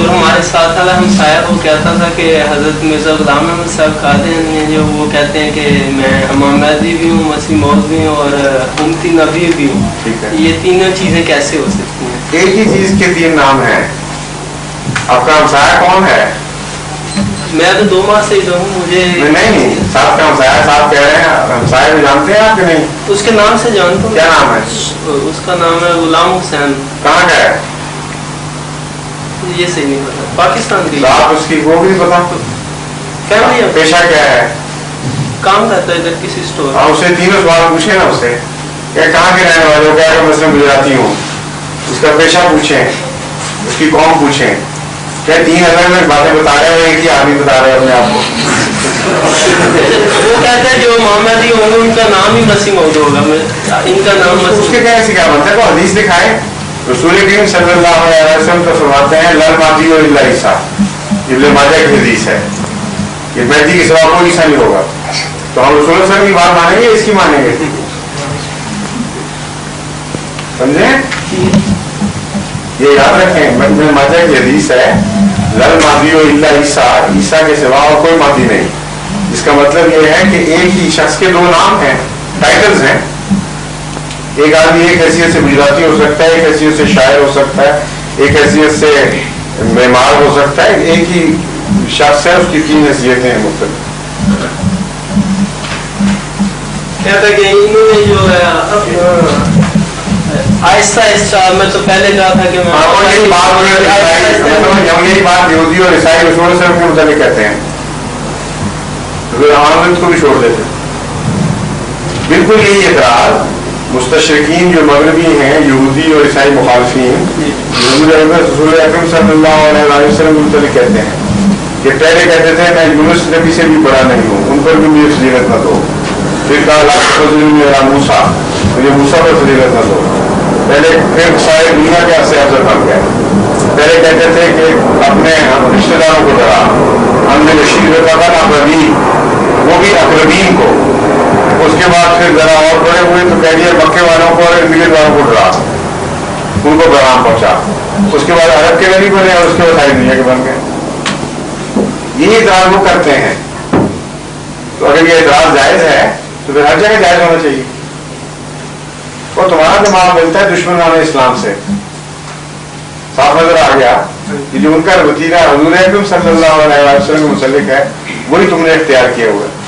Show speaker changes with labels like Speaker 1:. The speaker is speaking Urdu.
Speaker 1: جو ہمارے ساتھ والا ہمسایہ وہ کہتا تھا کہ حضرت مرزا غلام احمد صاحب قادیانی ہیں جو وہ کہتے ہیں کہ میں امام مہدی بھی ہوں، مسیح موعود بھی ہوں اور امتی نبی بھی ہوں. یہ تینوں چیزیں کیسے ہو سکتی ہیں؟
Speaker 2: ایک ہی چیز کے تین نام ہیں. آپ کا ہمسایہ کون ہے؟
Speaker 1: میں تو 2 ماہ سے ہی ہوں. مجھے
Speaker 2: نہیں صاحب کا ہمسایہ صاحب کہہ رہے ہیں، ہمسایہ بھی جانتے ہیں آپ کہ نہیں؟
Speaker 1: اس کے نام سے جانتا ہوں.
Speaker 2: کیا نام ہے
Speaker 1: اس کا نام ہے غلام حسین.
Speaker 2: کہاں کا ہے؟
Speaker 1: یہ صحیح نہیں پتا. پاکستان کی.
Speaker 2: آپ اس کی وہ بھی بتا.
Speaker 1: فیملی ہے.
Speaker 2: پیشہ کیا ہے؟
Speaker 1: کام کرتا ہے ادھر کسی اسٹور.
Speaker 2: آپ اسے تینوں سوال پوچھیں نا، اس سے کہ کہاں کے رہنے والے ہو، کیا کہ مسلم گجراتی ہوں. اس کا پیشہ پوچھیں، اس کی قوم پوچھیں. کیا 3 الگ الگ باتیں بتا رہے ہیں، ایک ہی آدمی بتا رہے ہیں اپنے آپ کو.
Speaker 1: وہ کہتے ہیں جو محمدی ہوں گے ان کا نام ہی مسیح موعود ہوگا. ان کا نام
Speaker 2: اس کے کیسے کیا بنتا ہے؟ وہ حدیث دکھائے. رسول کریم صلی اللہ علیہ وسلم تو فرماتے ہیں لل مہدی الا عیسیٰ. ابن ماجہ کی حدیث ہے کہ مہدی کے سوا کوئی عیسیٰ نہیں ہوگا. تو ہم رسول اللہ صلی اللہ علیہ وسلم کی بات مانیں گے، اس کی مانیں گے؟ سمجھیں؟ یہ یاد رکھیں، ابن ماجہ کی حدیث ہے لل مہدی الا عیسیٰ، عیسیٰ کے سوا اور کوئی مہدی نہیں. اس کا مطلب یہ ہے کہ ایک ہی شخص کے 2 نام ہیں، ٹائٹلز ہیں. ایک آدمی ایک حیثیت سے گجراتی ہو سکتا ہے، ایک حیثیت سے شاعر ہو سکتا ہے، ایک حیثیت سے معمار ہو سکتا ہے. ایک ہی شخص ہے، اس کی 3 حیثیتیں ہیں مختلف.
Speaker 1: کہتا ہے کہ انہوں نے جو ہے آہستہ آہستہ، میں تو پہلے کہا تھا کہ
Speaker 2: یہی بات یہودی اور عیسائی رسول صاحب کے متعلق کہتے ہیں، ہم کو بھی چھوڑ دیتے. بالکل یہی اعتراض مستشرقین جو مغربی ہیں، یہودی اور عیسائی مخالفین، رسول اکرم صلی اللہ علیہ وسلم کے متعلق کہتے ہیں کہ پہلے کہتے تھے میں یونس نبی سے بھی بڑا نہیں ہوں، ان پر بھی مجھے فضیلت نہ دو. پھر کہا موسیٰ، مجھے موسیٰ پر فضیلت نہ دو. پھر سارے دنیا کے سے افضل بن گئے. پہلے کہتے تھے کہ اپنے رشتے داروں کو ڈرا، ہم نے رشید اقربین، وہ بھی اقربین کو. اس کے بعد پھر ذرا اور بڑے ہوئے تو کہہ دیا مکے والوں کو اور انگلش والوں کو ڈرا، ان کو پیغام پہنچا. اس کے بعد عرب کے نبی بنے اور اس کے بعد ساری دنیا کے بن گئے. یہی اعتراض وہ کرتے ہیں. تو اگر یہ اعتراض جائز ہے تو پھر ہر جگہ جائز ہونا چاہیے. اور تمہارا دماغ ملتا ہے دشمنان اسلام سے. صاف نظر آ گیا کہ جو ان کا وتیرہ حضور اکرم صلی اللہ علیہ وسلم کے متعلق ہے وہی تم نے اختیار کیا ہوا ہے.